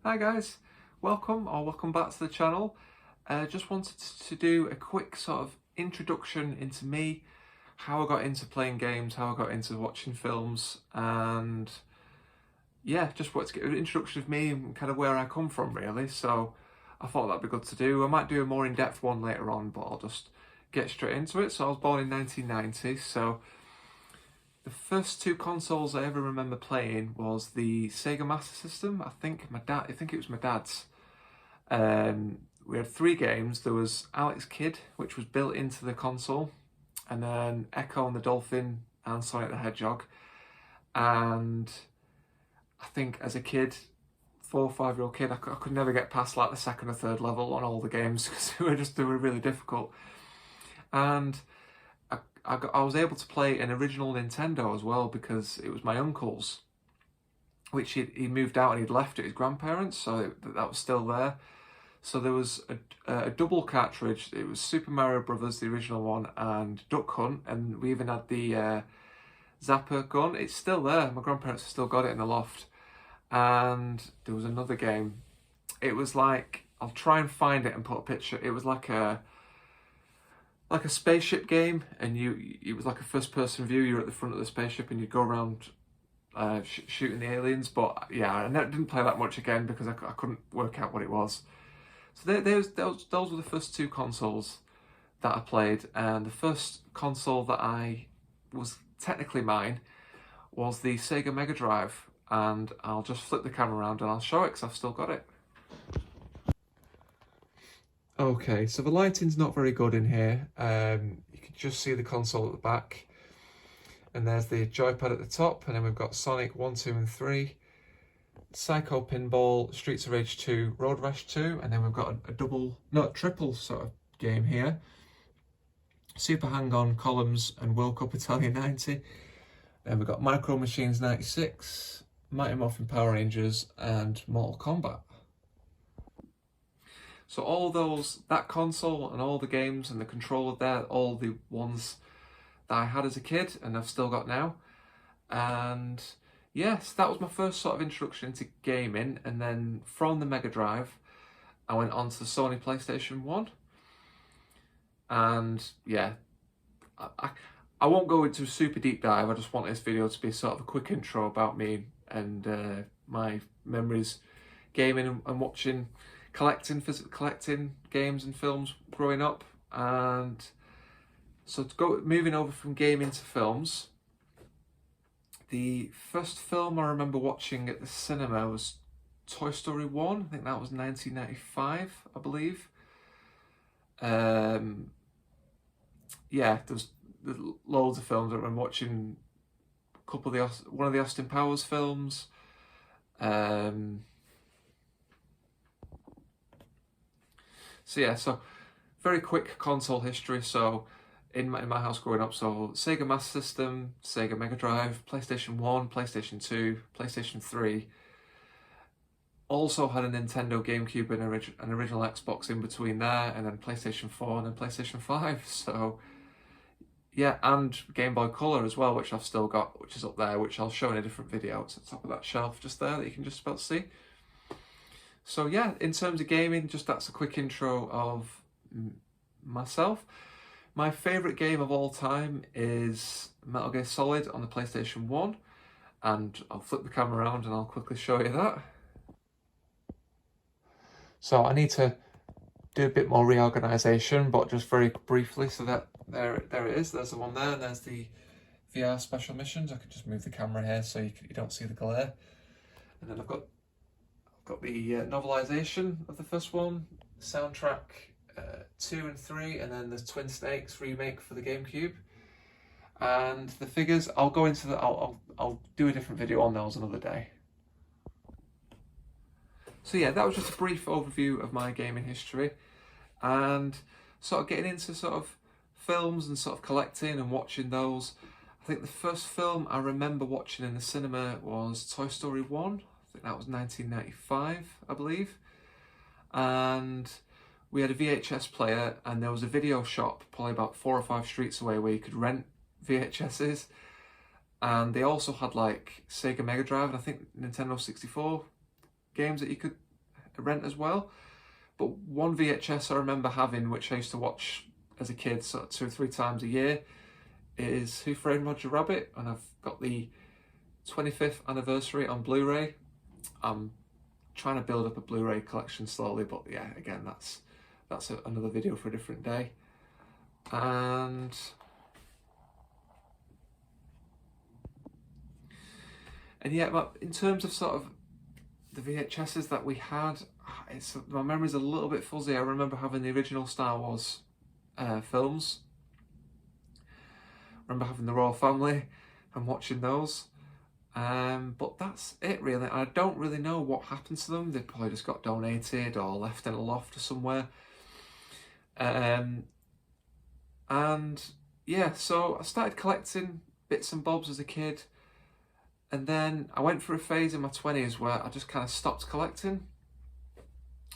Hi guys, welcome back to the channel. Just wanted to do a quick sort of introduction into me, how I got into playing games, how I got into watching films, and yeah, just wanted to get an introduction of me and kind of where I come from really. So I thought that'd be good to do. I might do a more in-depth one later on, but I'll just get straight into it. So I was born in 1990, so the first two consoles I ever remember playing was the Sega Master System. I think it was my dad's. We had three games. There was Alex Kidd, which was built into the console, and then Echo and the Dolphin and Sonic the Hedgehog. And I think as a kid, 4 or 5 year old kid, I could never get past like the second or third level on all the games because they were really difficult. And I was able to play an original Nintendo as well because it was my uncle's, which he moved out and he'd left at his grandparents, so that was still there. So there was a double cartridge. It was Super Mario Brothers, the original one, and Duck Hunt, and we even had the Zapper gun. It's still there. My grandparents have still got it in the loft. And there was another game. It was like, I'll try and find it and put a picture. It was like a spaceship game, and it was like a first-person view. You're at the front of the spaceship, and you go around shooting the aliens. But yeah, I didn't play that much again because I couldn't work out what it was. So those were the first two consoles that I played, and the first console that was technically mine was the Sega Mega Drive, and I'll just flip the camera around and I'll show it because I've still got it. Okay, so the lighting's not very good in here. You can just see the console at the back, and there's the joypad at the top, and then we've got Sonic 1, 2 and 3, Psycho Pinball, Streets of Rage 2, Road Rash 2, and then we've got a triple sort of game here. Super Hang-On, Columns and World Cup Italia 90. Then we've got Micro Machines 96, Mighty Morphin Power Rangers and Mortal Kombat. So all that console and all the games and the controller there, all the ones that I had as a kid and I've still got now. And yes, that was my first sort of introduction into gaming. And then from the Mega Drive, I went on to the Sony PlayStation 1. And yeah, I won't go into a super deep dive. I just want this video to be sort of a quick intro about me and my memories gaming and watching, collecting games and films growing up. And so moving over from gaming to films, the first film I remember watching at the cinema was Toy Story 1. I think that was 1995, I believe. Yeah, there's loads of films. I remember watching one of the Austin Powers films. So very quick console history. So in my house growing up, so Sega Master System, Sega Mega Drive, PlayStation 1, PlayStation 2, PlayStation 3. Also had a Nintendo GameCube and an original Xbox in between there, and then PlayStation 4 and then PlayStation 5. So yeah, and Game Boy Color as well, which I've still got, which is up there, which I'll show in a different video. It's at the top of that shelf just there that you can just about see. So yeah, in terms of gaming, just that's a quick intro of myself. My favourite game of all time is Metal Gear Solid on the PlayStation 1, and I'll flip the camera around and I'll quickly show you that. So I need to do a bit more reorganisation, but just very briefly, so that there it is, there's the one there, and there's the VR special missions. I can just move the camera here so you don't see the glare. And then I've got the novelisation of the first one, soundtrack 2 and 3, and then the Twin Snakes remake for the GameCube. And the figures, I'll go into I'll do a different video on those another day. So yeah, that was just a brief overview of my gaming history, and sort of getting into sort of films and sort of collecting and watching those. I think the first film I remember watching in the cinema was Toy Story 1. I think that was 1995, I believe. And we had a VHS player, and there was a video shop probably about 4 or 5 streets away where you could rent VHSs. And they also had like Sega Mega Drive and I think Nintendo 64 games that you could rent as well. But one VHS I remember having, which I used to watch as a kid sort of 2 or 3 times a year, is Who Framed Roger Rabbit, and I've got the 25th anniversary on Blu-ray. I'm trying to build up a Blu-ray collection slowly, but yeah, again, that's another video for a different day. And yeah, but in terms of sort of the VHSs that we had, my memory's a little bit fuzzy. I remember having the original Star Wars films. I remember having the Royal Family and watching those. But that's it really. I don't really know what happened to them. They probably just got donated or left in a loft or somewhere. And yeah, so I started collecting bits and bobs as a kid. And then I went through a phase in my 20s where I just kind of stopped collecting.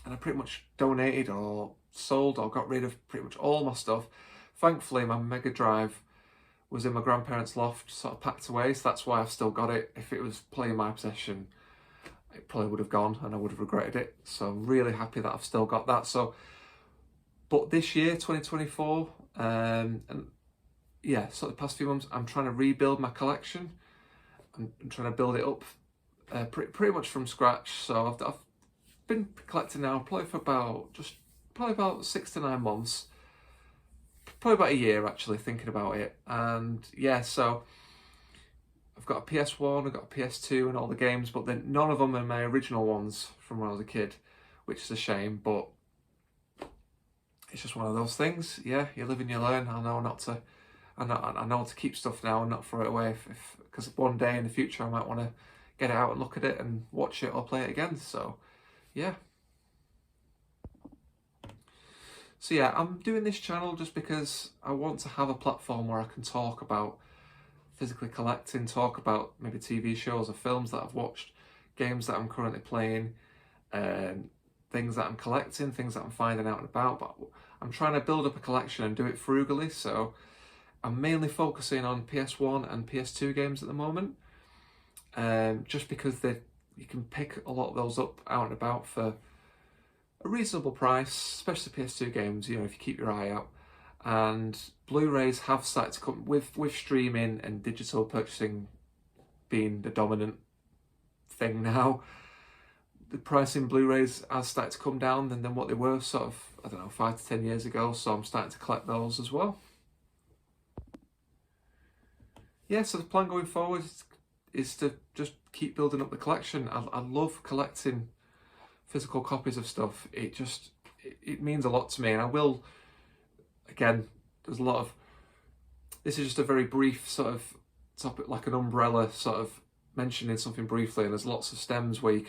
And I pretty much donated or sold or got rid of pretty much all my stuff. Thankfully, my Mega Drive was in my grandparents' loft, sort of packed away, so that's why I've still got it. If it was playing my possession, it probably would have gone and I would have regretted it. So I'm really happy that I've still got that. So, but this year, 2024, and yeah, so the past few months, I'm trying to rebuild my collection. I'm trying to build it up pretty much from scratch. So I've been collecting now probably for about 6 to 9 months. Probably about a year actually, thinking about it. And yeah, so I've got a PS1, I've got a PS2 and all the games, but then none of them are my original ones from when I was a kid, which is a shame, but it's just one of those things. Yeah, you live and you learn. I know to keep stuff now and not throw it away, because one day in the future I might want to get it out and look at it and watch it or play it again. So yeah. So yeah, I'm doing this channel just because I want to have a platform where I can talk about physically collecting, talk about maybe TV shows or films that I've watched, games that I'm currently playing, things that I'm collecting, things that I'm finding out about. But I'm trying to build up a collection and do it frugally, so I'm mainly focusing on PS1 and PS2 games at the moment, just because you can pick a lot of those up out and about for a reasonable price, especially PS2 games, you know, if you keep your eye out. And Blu-rays have started to come with streaming and digital purchasing being the dominant thing now. The price in Blu-rays has started to come down than what they were sort of, I don't know, 5 to 10 years ago. So I'm starting to collect those as well. Yeah, so the plan going forward is to just keep building up the collection. I love collecting physical copies of stuff. It means a lot to me, and I will, again, there's a lot of, this is just a very brief sort of topic, like an umbrella sort of mentioning something briefly, and there's lots of stems where I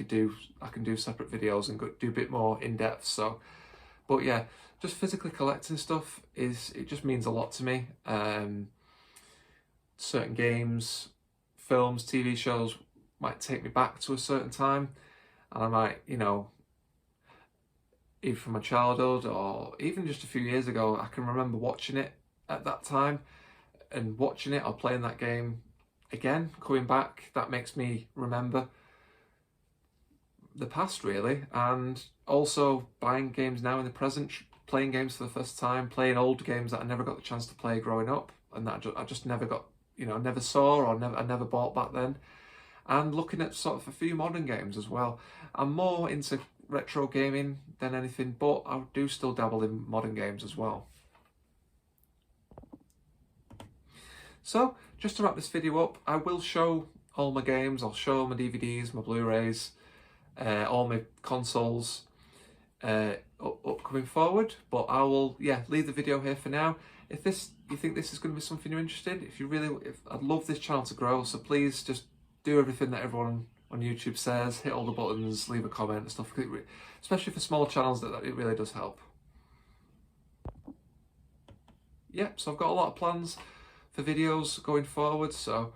can do separate videos and do a bit more in depth. So, but yeah, just physically collecting stuff it just means a lot to me. Certain games, films, TV shows might take me back to a certain time, and I might, you know, either from my childhood or even just a few years ago, I can remember watching it at that time and watching it or playing that game again, coming back. That makes me remember the past really, and also buying games now in the present, playing games for the first time, playing old games that I never got the chance to play growing up and that I just never got, you know, never saw or I never bought back then. And looking at sort of a few modern games as well. I'm more into retro gaming than anything, but I do still dabble in modern games as well. So, just to wrap this video up, I will show all my games. I'll show my DVDs, my Blu-rays, all my consoles upcoming forward. But I will, leave the video here for now. If you think this is going to be something you're interested, I'd love this channel to grow. So please just do everything that everyone on YouTube says, hit all the buttons, leave a comment and stuff, especially for small channels, that it really does help. So I've got a lot of plans for videos going forward, so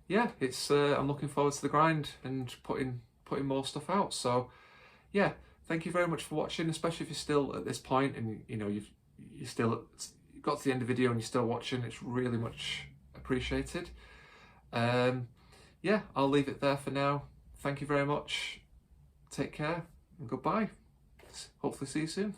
yeah, I'm looking forward to the grind and putting more stuff out. So yeah, thank you very much for watching, especially if you're still at this point and you know you got to the end of the video and you're still watching. It's really much appreciated. I'll leave it there for now. Thank you very much. Take care. and goodbye. Hopefully see you soon.